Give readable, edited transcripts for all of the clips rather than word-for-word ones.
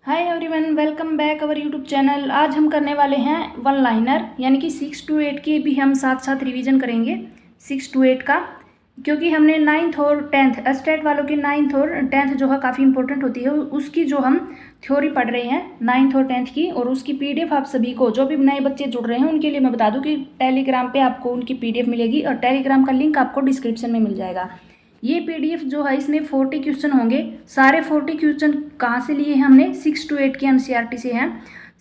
Hi everyone, welcome back our YouTube channel. आज हम करने वाले हैं वन लाइनर, यानी कि 6 to 8 की भी हम साथ साथ रिवीजन करेंगे 6 to 8 का, क्योंकि हमने 9th और 10th स्टेट वालों की 9th और 10th जो है काफ़ी इंपॉर्टेंट होती है, उसकी जो हम थ्योरी पढ़ रहे हैं 9th और 10th की, और उसकी पीडीएफ आप सभी को, जो भी नए बच्चे जुड़ रहे हैं उनके लिए मैं बता दूं कि टेलीग्राम पे आपको उनकी पीडीएफ मिलेगी और टेलीग्राम का लिंक आपको डिस्क्रिप्शन में मिल जाएगा। ये पीडीएफ जो है इसमें 40 क्वेश्चन होंगे। सारे 40 क्वेश्चन कहाँ से लिए हैं हमने? 6 to 8 की एनसीईआरटी से हैं।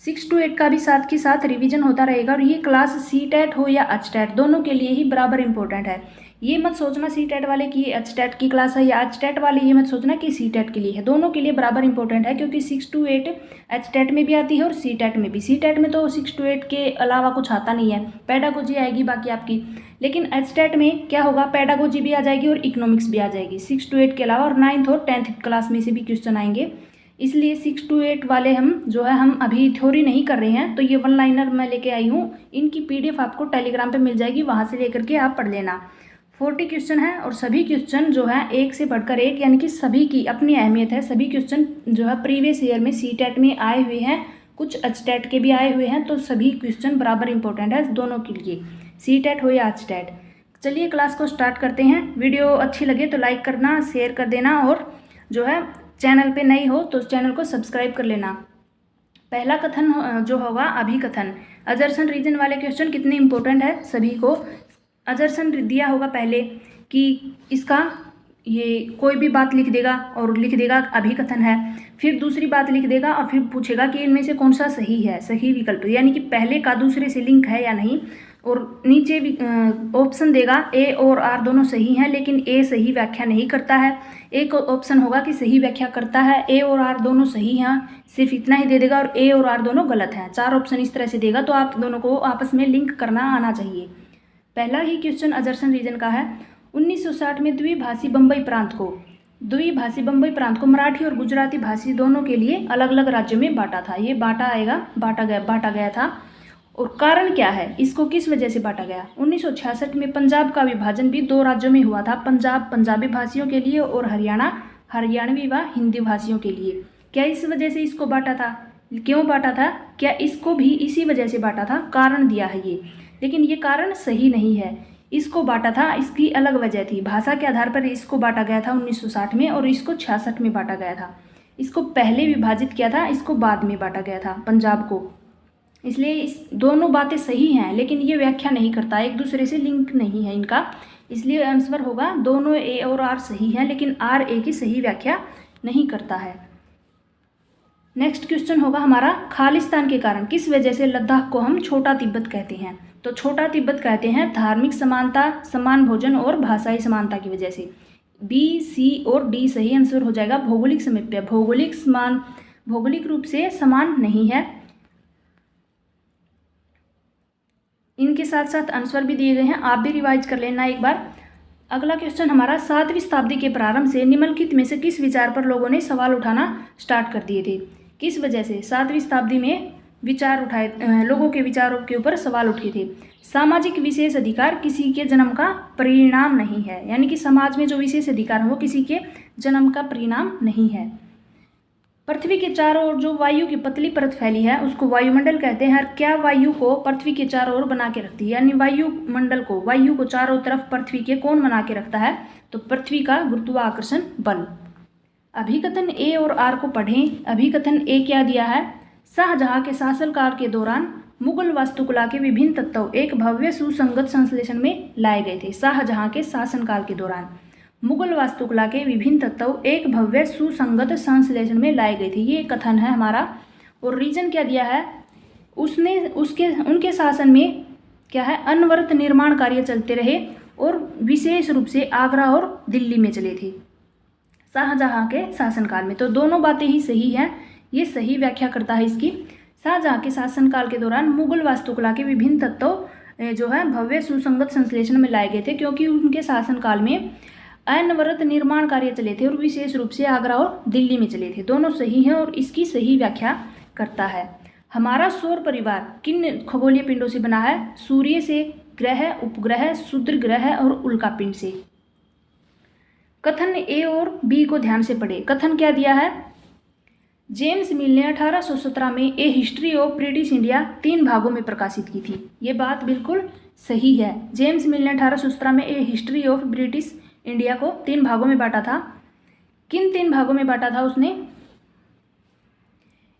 6 to 8 का भी साथ के साथ रिवीजन होता रहेगा, और ये क्लास सीटेट हो या एचटेट दोनों के लिए ही बराबर इंपॉर्टेंट है। ये मत सोचना सीटेट वाले की एचटेट की क्लास है या एचटेट वाले ये मत सोचना कि सीटेट के लिए है। दोनों के लिए बराबर इंपॉर्टेंट है, क्योंकि 6 to 8 एचटेट में भी आती है और सीटेट में भी। सीटेट में तो 6 to 8 के अलावा कुछ आता नहीं है, पेडागोजी आएगी बाकी आपकी, लेकिन एचटेट में क्या होगा, पेडागोजी भी आ जाएगी और इकोनॉमिक्स भी आ जाएगी 6 to 8 के अलावा, और 9th और 10th क्लास में से भी क्वेश्चन आएंगे। इसलिए 6 to 8 वाले हम अभी थ्योरी नहीं कर रहे हैं, तो ये वन लाइनर मैं लेके आई हूँ। इनकी पीडीएफ आपको टेलीग्राम पे मिल जाएगी, वहाँ से लेकर के आप पढ़ लेना। 40 क्वेश्चन है और सभी क्वेश्चन जो है एक से बढ़कर एक, यानी कि सभी की अपनी अहमियत है। सभी क्वेश्चन जो है प्रीवियस ईयर में सीटेट में आए हुए हैं, कुछ एचटेट के भी आए हुए हैं, तो सभी क्वेश्चन बराबर इंपॉर्टेंट है दोनों के लिए, सीटेट हो या एचटेट। चलिए क्लास को स्टार्ट करते हैं। वीडियो अच्छी लगे तो लाइक करना, शेयर कर देना, और जो है चैनल पे नई हो तो चैनल को सब्सक्राइब कर लेना। पहला कथन जो होगा अभिकथन, अजर्सन रीजन वाले क्वेश्चन कितने इंपॉर्टेंट है सभी को। अजर्सन दिया होगा पहले कि इसका ये कोई भी बात लिख देगा और लिख देगा अभिकथन है, फिर दूसरी बात लिख देगा और फिर पूछेगा कि इनमें से कौन सा सही है, सही विकल्प, यानी कि पहले का दूसरे से लिंक है या नहीं, और नीचे भी ऑप्शन देगा ए और आर दोनों सही हैं, लेकिन ए सही व्याख्या नहीं करता है। एक ऑप्शन होगा कि सही व्याख्या करता है, ए और आर दोनों सही हैं, सिर्फ इतना ही दे देगा, और ए और आर दोनों गलत हैं। 4 ऑप्शन इस तरह से देगा, तो आप दोनों को आपस में लिंक करना आना चाहिए। पहला ही क्वेश्चन अजर्सन रीजन का है। 1960 में द्विभाषी बम्बई प्रांत को मराठी और गुजराती भाषी दोनों के लिए अलग अलग राज्यों में बांटा था। ये बांटा गया था। और कारण क्या है, इसको किस वजह से बांटा गया? 1966 में पंजाब का विभाजन भी 2 राज्यों में हुआ था, पंजाब पंजाबी भाषियों के लिए और हरियाणा हरियाणवी व हिंदी भाषियों के लिए। क्या इस वजह से इसको बांटा था? क्यों बांटा था? क्या इसको भी इसी वजह से बांटा था? कारण दिया है ये, लेकिन ये कारण सही नहीं है। इसको बांटा था, इसकी अलग वजह थी। भाषा के आधार पर इसको बांटा गया था 1960 में, और इसको 66 में बांटा गया था। इसको पहले विभाजित किया था, इसको बाद में बांटा गया था पंजाब को। इसलिए इस दोनों बातें सही हैं, लेकिन ये व्याख्या नहीं करता, एक दूसरे से लिंक नहीं है इनका। इसलिए आंसर होगा दोनों ए और आर सही हैं, लेकिन आर ए की सही व्याख्या नहीं करता है। नेक्स्ट क्वेश्चन होगा हमारा, खालिस्तान के कारण किस वजह से लद्दाख को हम छोटा तिब्बत कहते हैं? तो छोटा तिब्बत कहते हैं धार्मिक समानता, समान भोजन और भाषाई समानता की वजह से। बी, सी और डी सही आंसर हो जाएगा। भौगोलिक समीप्य, भौगोलिक रूप से समान नहीं है। इनके साथ साथ आंसर भी दिए गए हैं, आप भी रिवाइज कर लेना एक बार। अगला क्वेश्चन हमारा, 7वीं शताब्दी के प्रारंभ से निम्नलिखित में से किस विचार पर लोगों ने सवाल उठाना स्टार्ट कर दिए थे? किस वजह से 7वीं शताब्दी में विचार उठाए, लोगों के विचारों के ऊपर सवाल उठे थे? सामाजिक विशेष अधिकार किसी के जन्म का परिणाम नहीं है, यानी कि समाज में जो विशेष अधिकार है वो किसी के जन्म का परिणाम नहीं है। पृथ्वी के चारों ओर जो वायु की पतली परत फैली है उसको वायुमंडल कहते हैं। और क्या वायु को पृथ्वी के चारों ओर बना के रखती है, यानी वायु को चारों तरफ पृथ्वी के कौन बना के रखता है? तो पृथ्वी का गुरुत्वाकर्षण बल। अभिकथन ए और आर को पढ़ें। अभिकथन ए क्या दिया है? शाहजहां के शासनकाल के दौरान मुगल वास्तुकला के विभिन्न तत्व एक भव्य सुसंगत संश्लेषण में लाए गए थे। शाहजहां के शासनकाल के दौरान मुगल वास्तुकला के विभिन्न तत्व एक भव्य सुसंगत संश्लेषण में लाए गए थे, ये कथन है हमारा। और रीजन क्या दिया है? उनके शासन में क्या है, अनवरत निर्माण कार्य चलते रहे और विशेष रूप से आगरा और दिल्ली में चले थे शाहजहां के शासनकाल में। तो दोनों बातें ही सही हैं, ये सही व्याख्या करता है इसकी। शाहजहां के शासनकाल के दौरान मुगल वास्तुकला के विभिन्न तत्व जो है भव्य सुसंगत संश्लेषण में लाए गए थे, क्योंकि उनके शासनकाल में अनवरत निर्माण कार्य चले थे और विशेष रूप से आगरा और दिल्ली में चले थे। दोनों सही हैं और इसकी सही व्याख्या करता है। हमारा सौर परिवार किन खगोलीय पिंडों से बना है? सूर्य से, ग्रह, उपग्रह, क्षुद्र ग्रह और उल्का पिंड से। कथन ए और बी को ध्यान से पढ़े। कथन क्या दिया है? जेम्स मिल ने 1817 में ए हिस्ट्री ऑफ ब्रिटिश इंडिया 3 भागों में प्रकाशित की थी। ये बात बिल्कुल सही है। जेम्स मिल ने 1817 में ए हिस्ट्री ऑफ ब्रिटिश इंडिया को 3 भागों में बांटा था। किन 3 भागों में बांटा था उसने?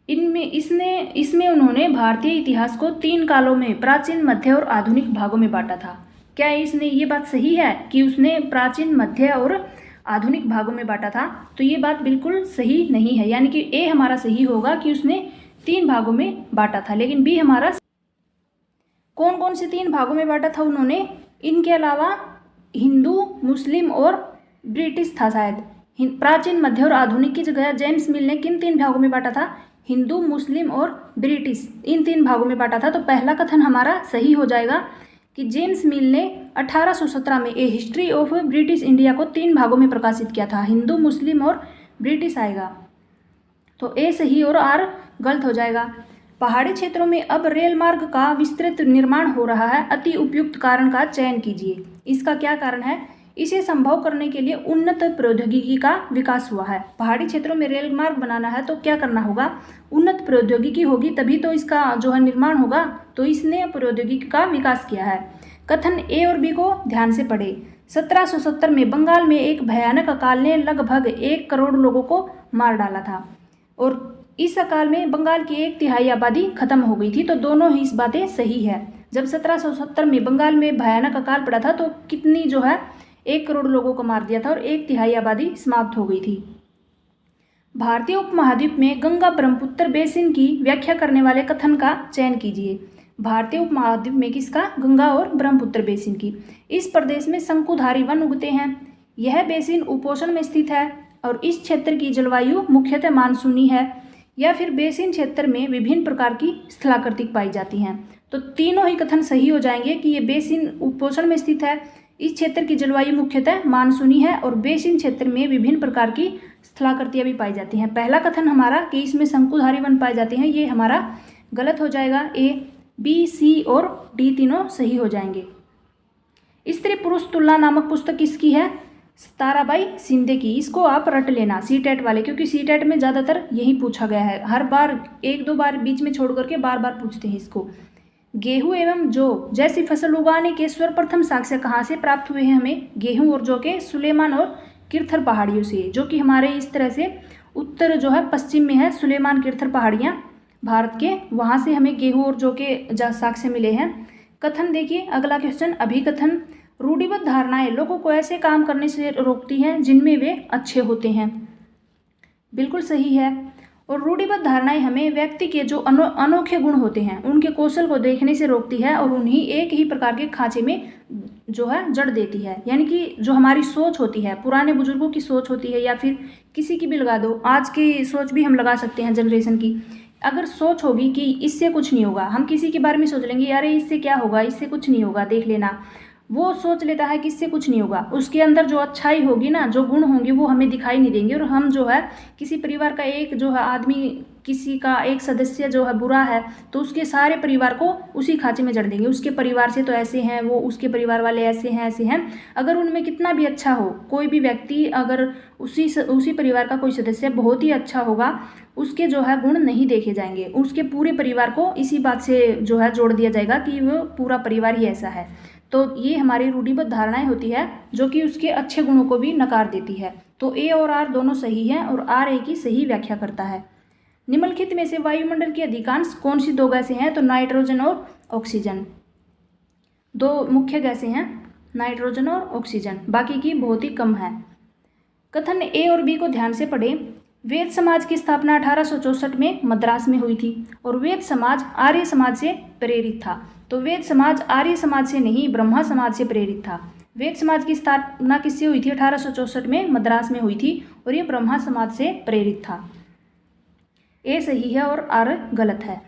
इसमें उन्होंने भारतीय इतिहास को 3 कालों में प्राचीन, मध्य और आधुनिक भागों में बांटा था। क्या इसने ये बात सही है कि उसने प्राचीन, मध्य और आधुनिक भागों में बांटा था? तो ये बात बिल्कुल सही नहीं है, यानी कि ए हमारा सही होगा कि उसने 3 भागों में बांटा था, लेकिन बी हमारा। कौन कौन से 3 भागों में बांटा था उन्होंने? इनके अलावा हिंदू, मुस्लिम और ब्रिटिश था शायद। प्राचीन, मध्य और आधुनिक की जगह जेम्स मिल ने किन 3 भागों में बांटा था? हिंदू, मुस्लिम और ब्रिटिश, इन 3 भागों में बांटा था। तो पहला कथन हमारा सही हो जाएगा कि जेम्स मिल ने 1817 में ए हिस्ट्री ऑफ ब्रिटिश इंडिया को 3 भागों में प्रकाशित किया था। हिंदू, मुस्लिम और ब्रिटिश आएगा। तो ए सही और आर गलत हो जाएगा। पहाड़ी क्षेत्रों में अब रेल मार्ग का विस्तृत निर्माण हो रहा है, अति उपयुक्त कारण का चयन कीजिए। इसका क्या कारण है? इसे संभव करने के लिए उन्नत प्रौद्योगिकी का विकास हुआ है। पहाड़ी क्षेत्रों में रेल मार्ग बनाना है तो क्या करना होगा? उन्नत प्रौद्योगिकी होगी, तभी तो इसका जो है निर्माण होगा। तो इसने प्रौद्योगिकी का विकास किया है। कथन ए और बी को ध्यान से पढ़े। 1770 में बंगाल में एक भयानक अकाल ने लगभग 1 करोड़ लोगों को मार डाला था और इस अकाल में बंगाल की 1/3 आबादी खत्म हो गई थी। तो दोनों ही इस बातें सही है। जब 1770 में बंगाल में भयानक अकाल पड़ा था तो कितनी जो है 1 करोड़ लोगों को मार दिया था और 1/3 आबादी समाप्त हो गई थी। भारतीय उपमहाद्वीप में गंगा ब्रह्मपुत्र बेसिन की व्याख्या करने वाले कथन का चयन कीजिए। भारतीय उपमहाद्वीप में किसका? गंगा और ब्रह्मपुत्र बेसिन की। इस प्रदेश में शंकुधारी वन उगते हैं। यह बेसिन उपोष्ण में स्थित है और इस क्षेत्र की जलवायु मुख्यतः मानसूनी है। या फिर बेसिन क्षेत्र में विभिन्न प्रकार की स्थलाकृति पाई जाती हैं। तो तीनों ही कथन सही हो जाएंगे कि ये बेसिन उपोष्ण में स्थित है, इस क्षेत्र की जलवायु मुख्यतः मानसूनी है और बेसिन क्षेत्र में विभिन्न प्रकार की स्थलाकृतियाँ भी पाई जाती हैं। पहला कथन हमारा कि इसमें शंकुधारी वन पाए जाते हैं, ये हमारा गलत हो जाएगा। ए, बी, सी और डी तीनों सही हो जाएंगे। स्त्री पुरुष तुलना नामक पुस्तक किसकी है? ताराबाई शिंदे की। इसको आप रट लेना सीटेट वाले, क्योंकि सीटेट में ज़्यादातर यही पूछा गया है। हर बार 1-2 बार बीच में छोड़ करके बार बार पूछते हैं इसको। गेहूं एवं जौ जैसी फसल उगाने के सर्वप्रथम साक्ष्य कहाँ से प्राप्त हुए हैं हमें? गेहूं और जौ के सुलेमान और किरथर पहाड़ियों से, जो कि हमारे इस तरह से उत्तर जो है पश्चिम में है सुलेमान किरथर पहाड़ियाँ भारत के, वहाँ से हमें गेहूं और जौ के साक्ष्य मिले हैं। कथन देखिए अगला क्वेश्चन, अभिकथन। रूढ़िबद्ध धारणाएं लोगों को ऐसे काम करने से रोकती हैं जिनमें वे अच्छे होते हैं। बिल्कुल सही है। और रूढ़िबद्ध धारणाएं हमें व्यक्ति के जो अनोखे गुण होते हैं उनके कौशल को देखने से रोकती है और उन्हीं एक ही प्रकार के खांचे में जो है जड़ देती है। यानी कि जो हमारी सोच होती है, पुराने बुजुर्गों की सोच होती है या फिर किसी की भी लगा दो, आज की सोच भी हम लगा सकते हैं जनरेशन की। अगर सोच होगी कि इससे कुछ नहीं होगा, हम किसी के बारे में सोच लेंगे यार इससे क्या होगा, इससे कुछ नहीं होगा, देख लेना, वो सोच लेता है कि इससे कुछ नहीं होगा। उसके अंदर जो अच्छाई होगी ना, जो गुण होंगे वो हमें दिखाई नहीं देंगे। और हम जो है किसी परिवार का एक जो है आदमी, किसी का एक सदस्य जो है बुरा है तो उसके सारे परिवार को उसी खांचे में जड़ देंगे। उसके परिवार से तो ऐसे हैं, वो उसके परिवार वाले ऐसे हैं। अगर उनमें कितना भी अच्छा हो, कोई भी व्यक्ति अगर उसी परिवार का कोई सदस्य बहुत ही अच्छा होगा, उसके जो है गुण नहीं देखे जाएंगे। उसके पूरे परिवार को इसी बात से जो है जोड़ दिया जाएगा कि वो पूरा परिवार ही ऐसा है। तो ये हमारी रूढ़िबद्ध धारणाएं होती है जो कि उसके अच्छे गुणों को भी नकार देती है। तो ए और आर दोनों सही हैं और आर ए की सही व्याख्या करता है। निम्नलिखित में से वायुमंडल की अधिकांश कौन सी 2 गैसें हैं? तो नाइट्रोजन और ऑक्सीजन 2 मुख्य गैसें हैं, नाइट्रोजन और ऑक्सीजन, बाकी की बहुत ही कम है। कथन ए और बी को ध्यान से पढ़ें। वेद समाज की स्थापना 1864 में मद्रास में हुई थी और वेद समाज आर्य समाज से प्रेरित था। तो वेद समाज आर्य समाज से नहीं, ब्रह्मा समाज से प्रेरित था। वेद समाज की स्थापना किससे हुई थी? 1864 में मद्रास में हुई थी और ये ब्रह्मा समाज से प्रेरित था। ए सही है और आर गलत है।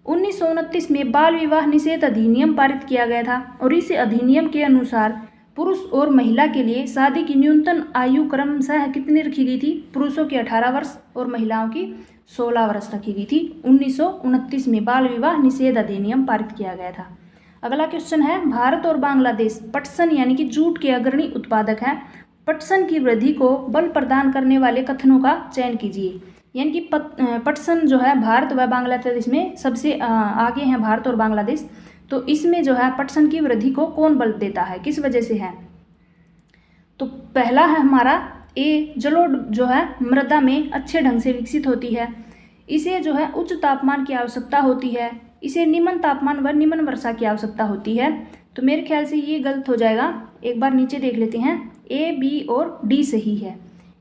1929 में बाल विवाह निषेध अधिनियम पारित किया गया था और इस अधिनियम के अनुसार पुरुष और महिला के लिए शादी की न्यूनतम आयु क्रमशः कितनी रखी गई थी? पुरुषों की 18 वर्ष और महिलाओं की 16 वर्ष रखी गई थी। 1929 में बाल विवाह निषेध अधिनियम पारित किया गया था। अगला क्वेश्चन है, भारत और बांग्लादेश पटसन यानी कि जूट के अग्रणी उत्पादक हैं। पटसन की वृद्धि को बल प्रदान करने वाले कथनों का चयन कीजिए। यानी कि पटसन जो है भारत व बांग्लादेश में सबसे आगे हैं, भारत और बांग्लादेश। तो इसमें जो है पटसन की वृद्धि को कौन बल देता है, किस वजह से है? तो पहला है हमारा ए, जलोढ़ जो है मृदा में अच्छे ढंग से विकसित होती है। इसे जो है उच्च तापमान की आवश्यकता होती है। इसे निम्न तापमान व निम्न वर्षा की आवश्यकता होती है। तो मेरे ख्याल से ये गलत हो जाएगा। एक बार नीचे देख लेते हैं, ए, बी और डी सही है।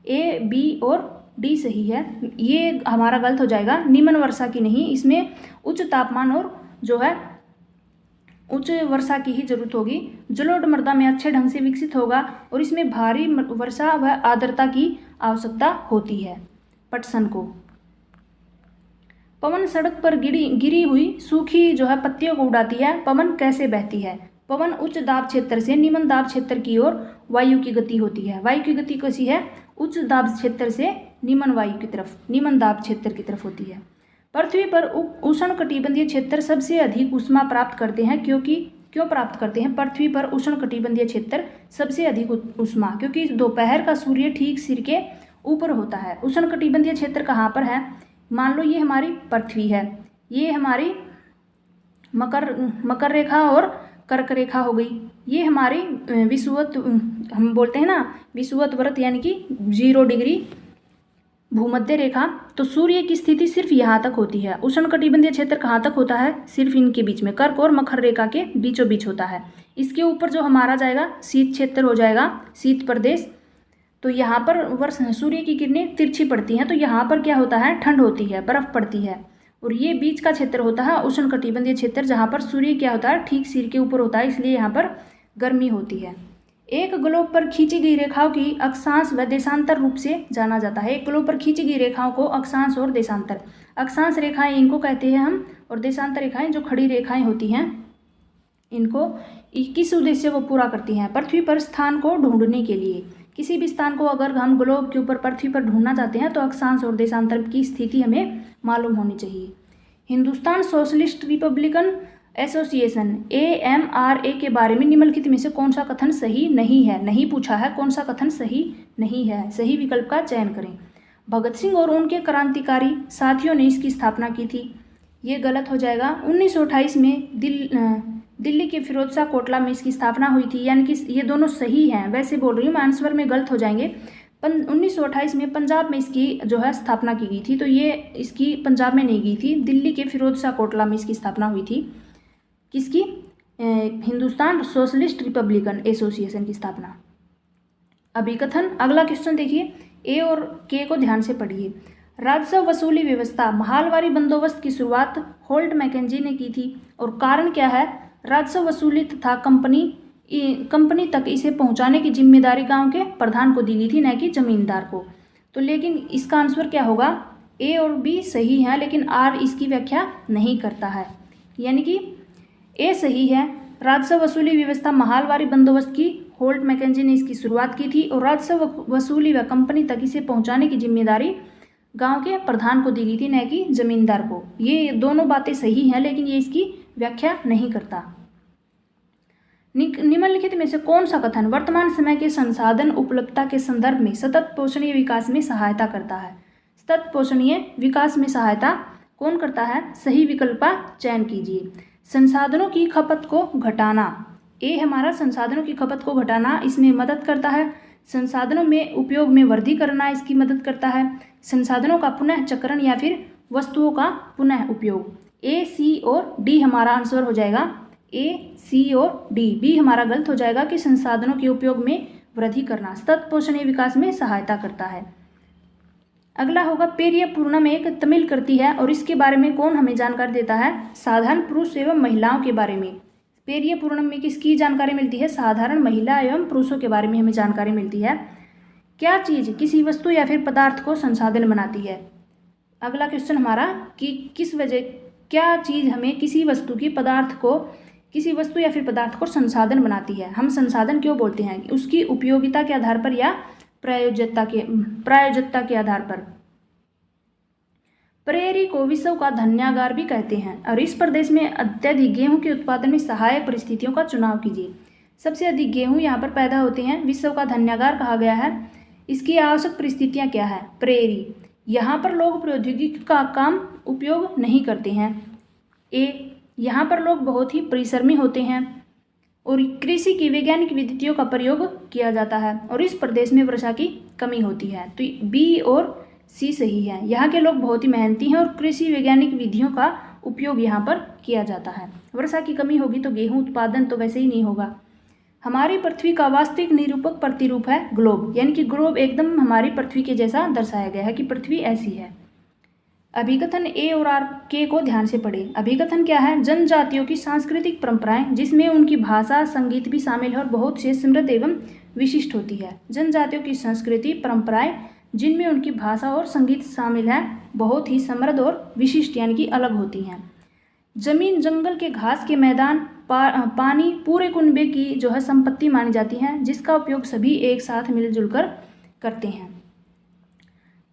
ए, बी और डी सही है, ये हमारा गलत हो जाएगा। निम्न वर्षा की नहीं, इसमें उच्च तापमान और जो है उच्च वर्षा की ही जरूरत होगी। जलोढ़ मृदा में अच्छे ढंग से विकसित होगा और इसमें भारी वर्षा व आर्द्रता की आवश्यकता होती है पटसन को। पवन सड़क पर गिरी हुई सूखी जो है पत्तियों को उड़ाती है। पवन कैसे बहती है? पवन उच्च दाब क्षेत्र से निम्न दाब क्षेत्र की ओर वायु की गति होती है। वायु की गति कैसी है? उच्च दाब क्षेत्र से निम्न वायु की तरफ, निम्न दाब क्षेत्र की तरफ होती है। पृथ्वी पर उष्णकटिबंधीय क्षेत्र सबसे अधिक ऊष्मा प्राप्त करते हैं, क्यों प्राप्त करते हैं? पृथ्वी पर उष्णकटिबंधीय क्षेत्र सबसे अधिक ऊष्मा, क्योंकि दोपहर का सूर्य ठीक सिर के ऊपर होता है। उष्णकटिबंधीय क्षेत्र कहाँ पर है? मान लो ये हमारी पृथ्वी है, ये हमारी मकर रेखा और कर्क रेखा हो गई। ये हमारी विषुवत, हम बोलते हैं ना विषुवत व्रत, यानी कि 0 डिग्री भूमध्य रेखा। तो सूर्य की स्थिति सिर्फ यहाँ तक होती है। उष्णकटिबंधीय क्षेत्र कहाँ तक होता है? सिर्फ इनके बीच में, कर्क और मकर रेखा के बीचों बीच होता है। इसके ऊपर जो हमारा जाएगा शीत क्षेत्र हो जाएगा, शीत प्रदेश। तो यहाँ पर सूर्य की किरणें तिरछी पड़ती हैं, तो यहाँ पर क्या होता है? ठंड होती है, बर्फ पड़ती है। और ये बीच का क्षेत्र होता है उष्णकटिबंधीय क्षेत्र, जहाँ पर सूर्य क्या होता है? ठीक सिर के ऊपर होता है, इसलिए यहाँ पर गर्मी होती है। एक ग्लोब पर खींची गई रेखाओं की अक्षांश व देशांतर रूप से जाना जाता है। एक ग्लोब पर खींची गई रेखाओं को अक्षांश और देशांतर, अक्षांश रेखाएं इनको कहते हैं हम, और देशांतर रेखाएं जो खड़ी रेखाएं होती हैं इनको किस उद्देश्य को पूरा करती हैं? पृथ्वी पर स्थान को ढूंढने के लिए। किसी भी स्थान को अगर हम ग्लोब के ऊपर पृथ्वी पर ढूंढना चाहते हैं तो अक्षांश और देशांतर की स्थिति हमें मालूम होनी चाहिए। Hindustan socialist Republican association AMRA के बारे में निम्नलिखित में से कौन सा कथन सही नहीं है? नहीं पूछा है, कौन सा कथन सही नहीं है? सही विकल्प का चयन करें। भगत सिंह और उनके क्रांतिकारी साथियों ने इसकी स्थापना की थी, ये गलत हो जाएगा। 1928 में दिल्ली के फिरोजशाह कोटला में इसकी स्थापना हुई थी, यानी कि ये दोनों सही हैं। वैसे बोल रही हूँ मैं, आंसर में गलत हो जाएंगे। 1928 में पंजाब में इसकी जो है स्थापना की गई थी, तो ये इसकी पंजाब में नहीं गई थी, दिल्ली के फिरोजशाह कोटला में इसकी स्थापना हुई थी। किसकी? हिंदुस्तान सोशलिस्ट रिपब्लिकन एसोसिएशन की स्थापना। अभिकथन, अगला क्वेश्चन देखिए, ए और के को ध्यान से पढ़िए। राजस्व वसूली व्यवस्था महालवारी बंदोबस्त की शुरुआत होल्ट मैकेंजी ने की थी, और कारण क्या है? राजस्व वसूली तथा कंपनी तक इसे पहुंचाने की जिम्मेदारी गांव के प्रधान को दी गई थी, न कि जमींदार को। तो लेकिन इसका आंसर क्या होगा? ए और बी सही है, लेकिन आर इसकी व्याख्या नहीं करता है, यानी कि ए सही है। राजस्व वसूली व्यवस्था महालवारी बंदोबस्त की होल्ट मैकेंजी ने इसकी शुरुआत की थी, और राजस्व वसूली व कंपनी तक इसे पहुंचाने की जिम्मेदारी गांव के प्रधान को दी गई थी, न कि जमींदार को। ये दोनों बातें सही हैं, लेकिन ये इसकी व्याख्या नहीं करता। निम्नलिखित में से कौन सा कथन वर्तमान समय के संसाधन उपलब्धता के संदर्भ में सतत पोषणीय विकास में सहायता करता है? सतत पोषणीय विकास में सहायता कौन करता है? सही विकल्प का चयन कीजिए। संसाधनों की खपत को घटाना, ए हमारा संसाधनों की खपत को घटाना इसमें मदद करता है। संसाधनों में उपयोग में वृद्धि करना इसकी मदद करता है। संसाधनों का पुनः चक्रण या फिर वस्तुओं का पुनः उपयोग। ए, सी और डी हमारा आंसर हो जाएगा। ए, सी और डी। बी हमारा गलत हो जाएगा कि संसाधनों के उपयोग में वृद्धि करना सतत पोषणीय विकास में सहायता करता है। अगला होगा पेरिय पूर्णम एक तमिल कृति है, और इसके बारे में कौन हमें जानकारी देता है? साधारण पुरुष एवं महिलाओं के बारे में। पेरिय पूर्णम में किसकी जानकारी मिलती है? साधारण महिला एवं पुरुषों के बारे में हमें जानकारी मिलती है। क्या चीज़ किसी वस्तु या फिर पदार्थ को संसाधन बनाती है? अगला क्वेश्चन हमारा कि किस वजह, क्या चीज़ हमें किसी वस्तु या फिर पदार्थ को संसाधन बनाती है? हम संसाधन क्यों बोलते हैं? उसकी उपयोगिता के आधार पर या प्रायोजकता के आधार पर। प्रेरी को विश्व का धन्यागार भी कहते हैं, और इस प्रदेश में अत्यधिक गेहूं के उत्पादन में सहायक परिस्थितियों का चुनाव कीजिए। सबसे अधिक गेहूं यहाँ पर पैदा होते हैं, विश्व का धन्यागार कहा गया है। इसकी आवश्यक परिस्थितियाँ क्या है? प्रेरी, यहाँ पर लोग प्रौद्योगिकी का काम उपयोग नहीं करते हैं। ए, यहाँ पर लोग बहुत ही परिश्रमी होते हैं और कृषि की वैज्ञानिक विधियों का प्रयोग किया जाता है और इस प्रदेश में वर्षा की कमी होती है। तो बी और सी सही है। यहाँ के लोग बहुत ही मेहनती हैं और कृषि वैज्ञानिक विधियों का उपयोग यहाँ पर किया जाता है। वर्षा की कमी होगी तो गेहूं उत्पादन तो वैसे ही नहीं होगा। हमारी पृथ्वी का वास्तविक निरूपक प्रतिरूप है ग्लोब, यानी कि ग्लोब एकदम हमारी पृथ्वी के जैसा दर्शाया गया है कि पृथ्वी ऐसी है। अभिकथन ए और आर के को ध्यान से पढ़े। अभिकथन क्या है? जनजातियों की सांस्कृतिक परंपराएं जिसमें उनकी भाषा संगीत भी शामिल है और बहुत से समृद्ध एवं विशिष्ट होती है। जनजातियों की संस्कृति परंपराएं जिनमें उनकी भाषा और संगीत शामिल है, बहुत ही समृद्ध और विशिष्ट यानी कि अलग होती हैं। जमीन, जंगल के घास के मैदान, पानी पूरे कुनबे की जो है संपत्ति मानी जाती है, जिसका उपयोग सभी एक साथ मिलजुल कर करते हैं।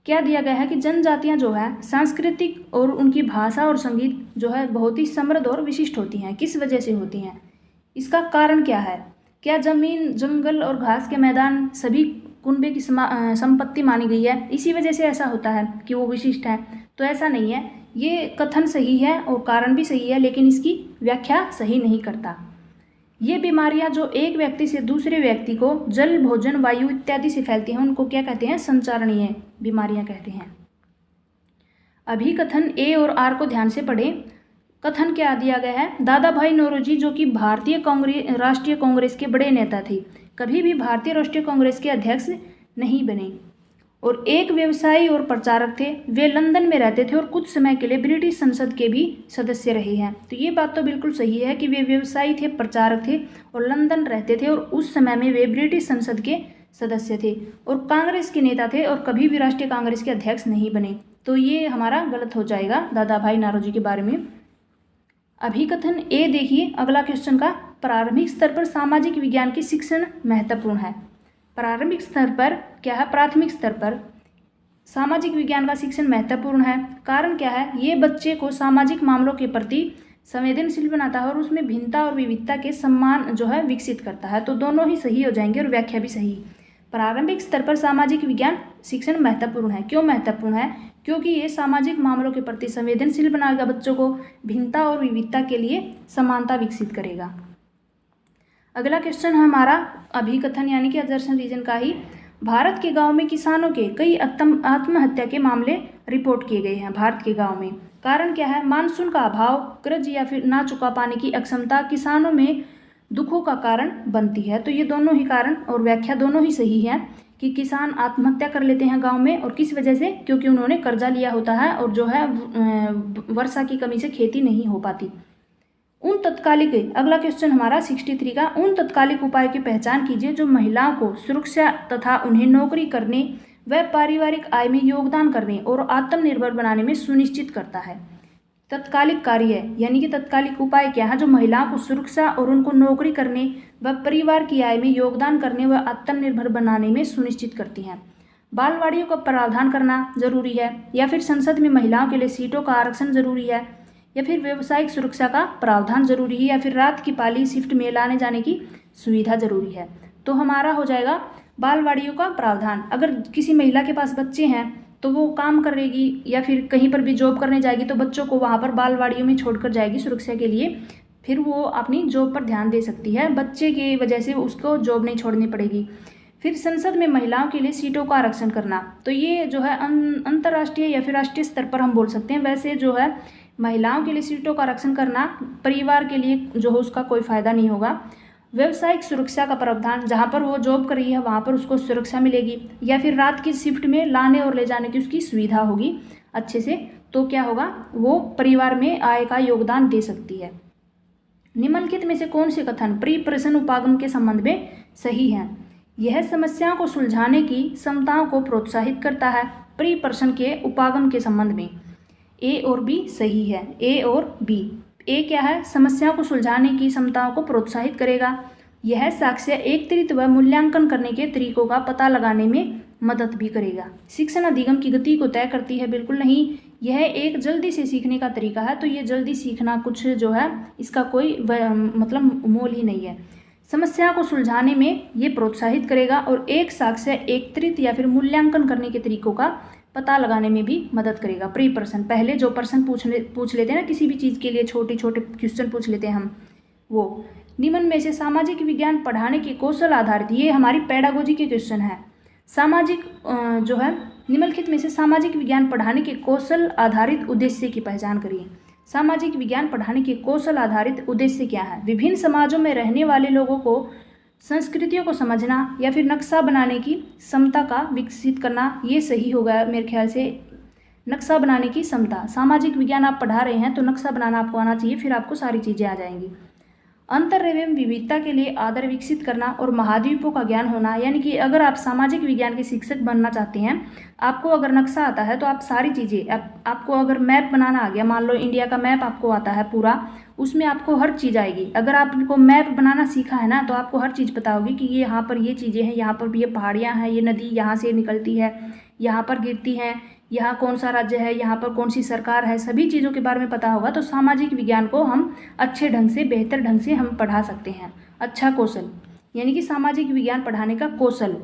क्या दिया गया है कि जनजातियां जो है सांस्कृतिक और उनकी भाषा और संगीत जो है बहुत ही समृद्ध और विशिष्ट होती हैं। किस वजह से होती हैं? इसका कारण क्या है? क्या जमीन, जंगल और घास के मैदान सभी कुनबे की संपत्ति मानी गई है, इसी वजह से ऐसा होता है कि वो विशिष्ट है? तो ऐसा नहीं है। ये कथन सही है और कारण भी सही है, लेकिन इसकी व्याख्या सही नहीं करता। ये बीमारियां जो एक व्यक्ति से दूसरे व्यक्ति को जल, भोजन, वायु इत्यादि से फैलती हैं, उनको क्या कहते हैं? संचारणीय बीमारियां कहते हैं। अभी कथन ए और आर को ध्यान से पढ़ें। कथन क्या दिया गया है? दादा भाई नौरोजी जो कि भारतीय राष्ट्रीय कांग्रेस के बड़े नेता थे, कभी भी भारतीय राष्ट्रीय कांग्रेस के अध्यक्ष नहीं बने और एक व्यवसायी और प्रचारक थे। वे लंदन में रहते थे और कुछ समय के लिए ब्रिटिश संसद के भी सदस्य रहे हैं। तो ये बात तो बिल्कुल सही है कि वे व्यवसायी थे, प्रचारक थे और लंदन रहते थे और उस समय में वे ब्रिटिश संसद के सदस्य थे और कांग्रेस के नेता थे और कभी भी राष्ट्रीय कांग्रेस के अध्यक्ष नहीं बने। तो ये हमारा गलत हो जाएगा दादा भाई नौरोजी के बारे में। अभिकथन ए देखिए अगला क्वेश्चन का। प्रारंभिक स्तर पर सामाजिक विज्ञान की शिक्षण महत्वपूर्ण है। प्रारंभिक स्तर पर क्या है? प्राथमिक स्तर पर सामाजिक विज्ञान का शिक्षण महत्वपूर्ण है। कारण क्या है? ये बच्चे को सामाजिक मामलों के प्रति संवेदनशील बनाता है और उसमें भिन्नता और विविधता के सम्मान जो है विकसित करता है। तो दोनों ही सही हो जाएंगे और व्याख्या भी सही। प्रारंभिक स्तर पर सामाजिक विज्ञान शिक्षण महत्वपूर्ण है। क्यों महत्वपूर्ण है? क्योंकि ये सामाजिक मामलों के प्रति संवेदनशील बनाएगा, बच्चों को भिन्नता और विविधता के लिए समानता विकसित करेगा। अगला क्वेश्चन है हमारा अभिकथन यानी कि अदर्शन रीजन का ही। भारत के गांव में किसानों के कई आत्महत्या के मामले रिपोर्ट किए गए हैं भारत के गांव में। कारण क्या है? मानसून का अभाव, कर्ज या फिर ना चुका पाने की अक्षमता किसानों में दुखों का कारण बनती है। तो ये दोनों ही कारण और व्याख्या दोनों ही सही है कि किसान आत्महत्या कर लेते हैं गांव में और किस वजह से? क्योंकि उन्होंने कर्जा लिया होता है और जो है वर्षा की कमी से खेती नहीं हो पाती। उन तत्कालिक, अगला क्वेश्चन हमारा 63 का। उन तत्कालिक उपायों की पहचान कीजिए जो महिलाओं को सुरक्षा तथा उन्हें नौकरी करने व पारिवारिक आय में योगदान करने और आत्मनिर्भर बनाने में सुनिश्चित करता है। तत्कालिक कार्य यानी कि तत्कालिक उपाय क्या है? जो महिलाओं को सुरक्षा और उनको नौकरी करने व परिवार की आय में योगदान करने व आत्मनिर्भर बनाने में सुनिश्चित करती हैं। बालवाड़ियों का प्रावधान करना जरूरी है, या फिर संसद में महिलाओं के लिए सीटों का आरक्षण जरूरी है, या फिर व्यावसायिक सुरक्षा का प्रावधान जरूरी है, या फिर रात की पाली शिफ्ट में लाने जाने की सुविधा जरूरी है। तो हमारा हो जाएगा बालवाड़ियों का प्रावधान। अगर किसी महिला के पास बच्चे हैं तो वो काम करेगी या फिर कहीं पर भी जॉब करने जाएगी तो बच्चों को वहाँ पर बालवाड़ियों में छोड़कर जाएगी सुरक्षा के लिए, फिर वो अपनी जॉब पर ध्यान दे सकती है। बच्चे की वजह से उसको जॉब नहीं छोड़नी पड़ेगी। फिर संसद में महिलाओं के लिए सीटों का आरक्षण करना, तो ये जो है अंतर्राष्ट्रीय या फिर राष्ट्रीय स्तर पर हम बोल सकते हैं। वैसे जो है महिलाओं के लिए सीटों का आरक्षण करना परिवार के लिए जो है उसका कोई फ़ायदा नहीं होगा। व्यावसायिक सुरक्षा का प्रावधान, जहाँ पर वो जॉब कर रही है वहाँ पर उसको सुरक्षा मिलेगी, या फिर रात की शिफ्ट में लाने और ले जाने की उसकी सुविधा होगी अच्छे से, तो क्या होगा? वो परिवार में आय का योगदान दे सकती है। निम्नलिखित में से कौन से कथन प्री प्रश्न उपागम के संबंध में सही है? यह समस्याओं को सुलझाने की क्षमताओं को प्रोत्साहित करता है प्री प्रश्न के उपागम के संबंध में। ए और बी सही है। ए और बी। ए क्या है? समस्याओं को सुलझाने की क्षमताओं को प्रोत्साहित करेगा। यह साक्ष्य एकत्रित व मूल्यांकन करने के तरीकों का पता लगाने में मदद भी करेगा। शिक्षण अधिगम की गति को तय करती है? बिल्कुल नहीं। यह एक जल्दी से सीखने का तरीका है, तो ये जल्दी सीखना कुछ जो है इसका कोई मतलब मोल ही नहीं है। समस्या को सुलझाने में ये प्रोत्साहित करेगा और एक साक्ष्य एकत्रित या फिर मूल्यांकन करने के तरीकों का पता लगाने में भी मदद करेगा। प्री प्रश्न, पहले जो प्रश्न पूछ लेते हैं ना किसी भी चीज़ के लिए, छोटे छोटे क्वेश्चन पूछ लेते हैं हम, वो निम्न में से सामाजिक विज्ञान पढ़ाने के कौशल आधारित, ये हमारी पेडागोजी के क्वेश्चन है। सामाजिक जो है निम्नलिखित में से सामाजिक विज्ञान पढ़ाने के कौशल आधारित उद्देश्य की पहचान करिए। सामाजिक विज्ञान पढ़ाने के कौशल आधारित उद्देश्य क्या है? विभिन्न समाजों में रहने वाले लोगों को संस्कृतियों को समझना या फिर नक्शा बनाने की क्षमता का विकसित करना, ये सही होगा मेरे ख्याल से। नक्शा बनाने की क्षमता, सामाजिक विज्ञान आप पढ़ा रहे हैं तो नक्शा बनाना आपको आना चाहिए, फिर आपको सारी चीज़ें आ जाएंगी। अंतर एवं विविधता के लिए आदर विकसित करना और महाद्वीपों का ज्ञान होना, यानी कि अगर आप सामाजिक विज्ञान के शिक्षक बनना चाहते हैं, आपको अगर नक्शा आता है तो आप सारी चीज़ें, आपको अगर मैप बनाना आ गया, मान लो इंडिया का मैप आपको आता है पूरा, उसमें आपको हर चीज़ आएगी। अगर आपको मैप बनाना सीखा है ना तो आपको हर चीज़ पता होगी कि ये यहाँ पर ये चीज़ें हैं, यहाँ पर ये पहाड़ियाँ हैं, ये नदी यहाँ से निकलती है, यहाँ पर गिरती हैं, यहाँ कौन सा राज्य है, यहाँ पर कौन सी सरकार है, सभी चीज़ों के बारे में पता होगा। तो सामाजिक विज्ञान को हम अच्छे ढंग से, बेहतर ढंग से हम पढ़ा सकते हैं। अच्छा कौशल, यानी कि सामाजिक विज्ञान पढ़ाने का कौशल,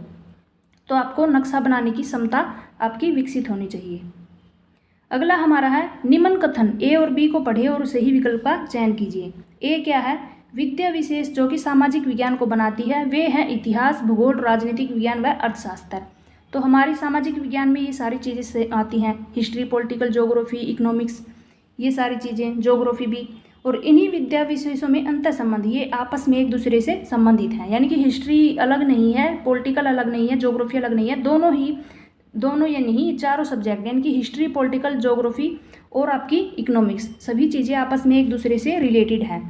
तो आपको नक्शा बनाने की क्षमता आपकी विकसित होनी चाहिए। अगला हमारा है निम्न कथन, ए और बी को पढ़े और सही विकल्प का चयन कीजिए। ए क्या है? विद्या विशेष जो कि सामाजिक विज्ञान को बनाती है वे हैं इतिहास, भूगोल, राजनीतिक विज्ञान व अर्थशास्त्र। तो हमारी सामाजिक विज्ञान में ये सारी चीज़ें से आती हैं, हिस्ट्री, पॉलिटिकल ज्योग्राफी, इकोनॉमिक्स, ये सारी चीज़ें, ज्योग्राफी भी। और इन्हीं विद्या विशेषों में अंतर संबंध, ये आपस में एक दूसरे से संबंधित हैं, यानी कि हिस्ट्री अलग नहीं है, पॉलिटिकल अलग नहीं है, ज्योग्राफी अलग नहीं है, दोनों ये नहीं, चारों सब्जेक्ट यानी कि हिस्ट्री, पॉलिटिकल, ज्योग्राफी और आपकी इकोनॉमिक्स, सभी चीज़ें आपस में एक दूसरे से रिलेटेड हैं।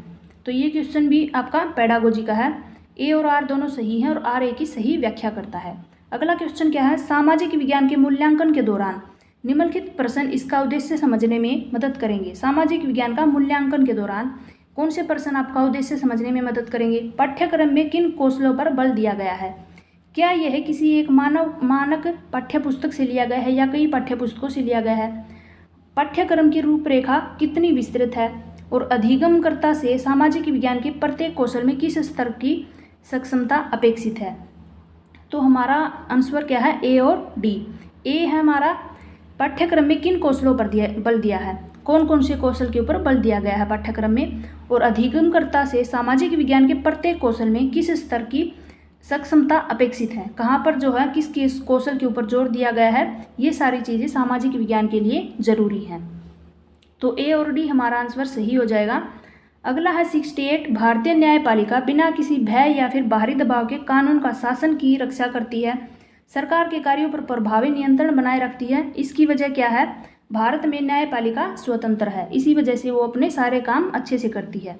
तो ये क्वेश्चन भी आपका पेडागोजी का है। ए और आर दोनों सही हैं और आर ए की सही व्याख्या करता है। अगला क्वेश्चन क्या है? सामाजिक विज्ञान के मूल्यांकन के दौरान निम्नलिखित प्रश्न इसका उद्देश्य समझने में मदद करेंगे। सामाजिक विज्ञान का मूल्यांकन के दौरान कौन से प्रश्न आपका उद्देश्य समझने में मदद करेंगे? पाठ्यक्रम में किन कौशलों पर बल दिया गया है? क्या यह किसी एक मानक पाठ्यपुस्तक से लिया गया है या कई पाठ्यपुस्तकों से लिया गया है? पाठ्यक्रम की रूपरेखा कितनी विस्तृत है? और अधिगमकर्ता से सामाजिक विज्ञान के प्रत्येक कौशल में किस स्तर की सक्षमता अपेक्षित है? तो हमारा आंसर क्या है? ए और डी। ए है हमारा पाठ्यक्रम में किन कौशलों पर बल दिया है, कौन कौन से कौशल के ऊपर बल दिया गया है पाठ्यक्रम में, और अधिगमकर्ता से सामाजिक विज्ञान के प्रत्येक कौशल में किस स्तर की सक्षमता अपेक्षित है, कहाँ पर जो है किस कौशल के ऊपर जोर दिया गया है, ये सारी चीज़ें सामाजिक विज्ञान के लिए जरूरी हैं। तो ए और डी हमारा आंसर सही हो जाएगा। अगला है 68, भारतीय न्यायपालिका बिना किसी भय या फिर बाहरी दबाव के कानून का शासन की रक्षा करती है, सरकार के कार्यों पर प्रभावी नियंत्रण बनाए रखती है। इसकी वजह क्या है? भारत में न्यायपालिका स्वतंत्र है, इसी वजह से वो अपने सारे काम अच्छे से करती है।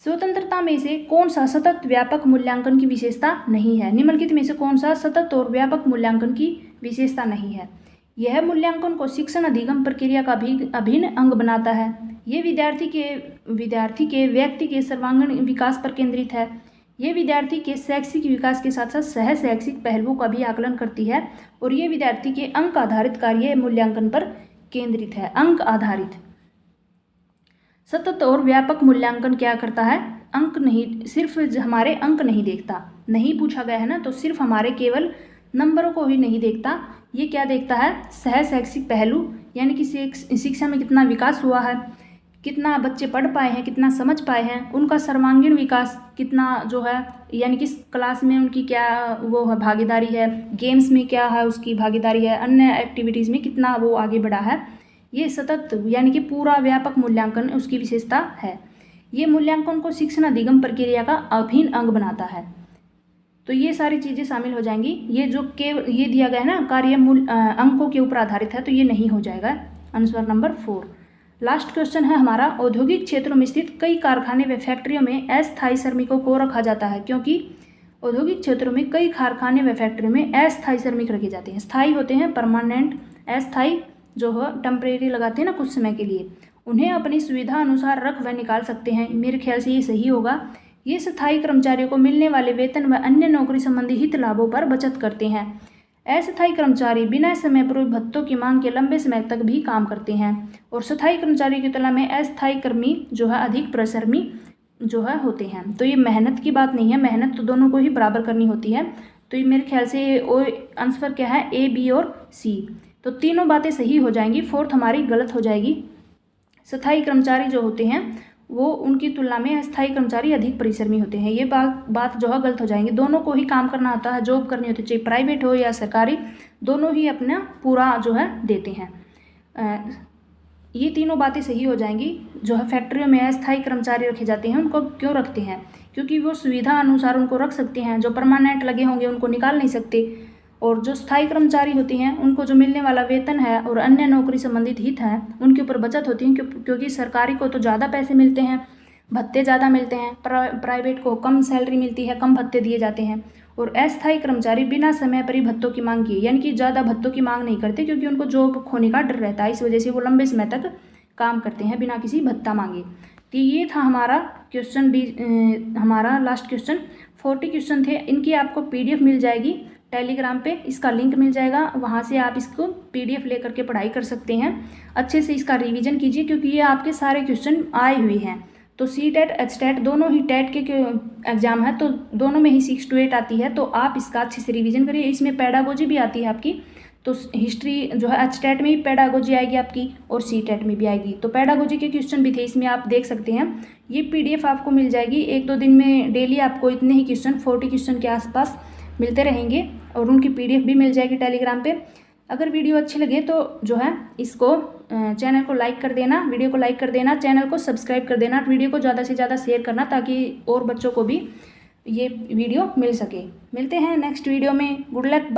स्वतंत्रता में से कौन सा सतत व्यापक मूल्यांकन की विशेषता नहीं है? निम्नलिखित में से कौन सा सतत और व्यापक मूल्यांकन की विशेषता नहीं है? यह मूल्यांकन को शिक्षण अधिगम प्रक्रिया का भी अभिन्न अंग बनाता है। ये विद्यार्थी के व्यक्ति के सर्वांगीण विकास पर केंद्रित है। ये विद्यार्थी के शैक्षिक विकास के साथ साथ सह शैक्षिक पहलुओं का भी आकलन करती है। और ये विद्यार्थी के अंक आधारित कार्य मूल्यांकन पर केंद्रित है। अंक आधारित। सतत और व्यापक मूल्यांकन क्या करता है? अंक नहीं, सिर्फ हमारे अंक नहीं देखता, नहीं पूछा गया है ना, तो सिर्फ हमारे केवल नंबरों को ही नहीं देखता, ये क्या देखता है? सह शैक्षिक पहलू, यानी कि शिक्षा में कितना विकास हुआ है, कितना बच्चे पढ़ पाए हैं, कितना समझ पाए हैं, उनका सर्वांगीण विकास कितना जो है, यानी कि क्लास में उनकी क्या वो है भागीदारी है, गेम्स में क्या है उसकी भागीदारी है, अन्य एक्टिविटीज़ में कितना वो आगे बढ़ा है, ये सतत यानी कि पूरा व्यापक मूल्यांकन उसकी विशेषता है। ये मूल्यांकन को शिक्षण अधिगम प्रक्रिया का अभिन्न अंग बनाता है। तो ये सारी चीज़ें शामिल हो जाएंगी। ये जो ये दिया गया है ना कार्य अंकों के ऊपर आधारित है, तो ये नहीं हो जाएगा। Answer number 4। लास्ट क्वेश्चन है हमारा, औद्योगिक क्षेत्रों में स्थित कई कारखाने व फैक्ट्रियों में अस्थायी श्रमिकों को रखा जाता है, क्योंकि औद्योगिक क्षेत्रों में कई कारखाने व फैक्ट्रियों में अस्थायी श्रमिक रखे जाते हैं। स्थायी होते हैं परमानेंट, अस्थायी जो है टेम्परेरी लगाते हैं ना कुछ समय के लिए, उन्हें अपनी सुविधा अनुसार रख व निकाल सकते हैं। मेरे ख्याल से ये सही होगा। ये स्थायी कर्मचारियों को मिलने वाले वेतन व अन्य नौकरी संबंधी हित लाभों पर बचत करते हैं। अस्थायी कर्मचारी बिना समय पूर्व भत्तों की मांग के लंबे समय तक भी काम करते हैं, और स्थायी कर्मचारियों की तुलना में अस्थायी कर्मी जो है अधिक परिश्रमी जो है होते हैं। तो ये मेहनत की बात नहीं है, मेहनत तो दोनों को ही बराबर करनी होती है। तो ये मेरे ख्याल से आंसर क्या है? ए, बी और सी। तो तीनों बातें सही हो जाएंगी, फोर्थ हमारी गलत हो जाएगी। स्थायी कर्मचारी जो होते हैं वो उनकी तुलना में अस्थायी कर्मचारी अधिक परिश्रमी होते हैं। ये बात जो है गलत हो जाएंगी। दोनों को ही काम करना होता है, जॉब करनी होती है, चाहे प्राइवेट हो या सरकारी, दोनों ही अपना पूरा जो है देते हैं। ये तीनों बातें सही हो जाएंगी। जो है फैक्ट्रियों में अस्थायी कर्मचारी रखे जाते हैं, उनको क्यों रखते हैं? क्योंकि वो सुविधा अनुसार उनको रख सकते हैं। जो परमानेंट लगे होंगे उनको निकाल नहीं सकते। और जो स्थायी कर्मचारी होते हैं उनको जो मिलने वाला वेतन है और अन्य नौकरी संबंधित हित है उनके ऊपर बचत होती है, क्योंकि सरकारी को तो ज़्यादा पैसे मिलते हैं, भत्ते ज़्यादा मिलते हैं, प्राइवेट को कम सैलरी मिलती है, कम भत्ते दिए जाते हैं। और अस्थायी कर्मचारी बिना समय पर ही भत्तों की मांग की, यानी कि ज़्यादा भत्तों की मांग नहीं करते, क्योंकि उनको जॉब खोने का डर रहता है। इस वजह से वो लंबे समय तक काम करते हैं बिना किसी भत्ता मांगे। तो ये था हमारा क्वेश्चन हमारा लास्ट क्वेश्चन। 40 क्वेश्चन थे। इनकी आपको PDF मिल जाएगी टेलीग्राम पे, इसका लिंक मिल जाएगा, वहाँ से आप इसको PDF लेकर के पढ़ाई कर सकते हैं। अच्छे से इसका रिवीजन कीजिए, क्योंकि ये आपके सारे क्वेश्चन आए हुए हैं। तो CTET HTET दोनों ही टेट के एग्जाम है, तो दोनों में ही 6 to 8 आती है, तो आप इसका अच्छे से रिवीजन करिए। इसमें पेडागोजी भी आती है आपकी, तो हिस्ट्री जो है HTET में भी पेडागोजी आएगी आपकी और CTET में भी आएगी। तो पेडागोजी के क्वेश्चन भी थे इसमें, आप देख सकते हैं। ये PDF आपको मिल जाएगी 1-2 दिन में। डेली आपको इतने ही क्वेश्चन 40 क्वेश्चन के आसपास मिलते रहेंगे और उनकी PDF भी मिल जाएगी टेलीग्राम पे। अगर वीडियो अच्छी लगे तो जो है इसको चैनल को लाइक कर देना, वीडियो को लाइक कर देना, चैनल को सब्सक्राइब कर देना, वीडियो को ज़्यादा से ज़्यादा शेयर करना, ताकि और बच्चों को भी ये वीडियो मिल सके। मिलते हैं नेक्स्ट वीडियो में। Good luck, bye.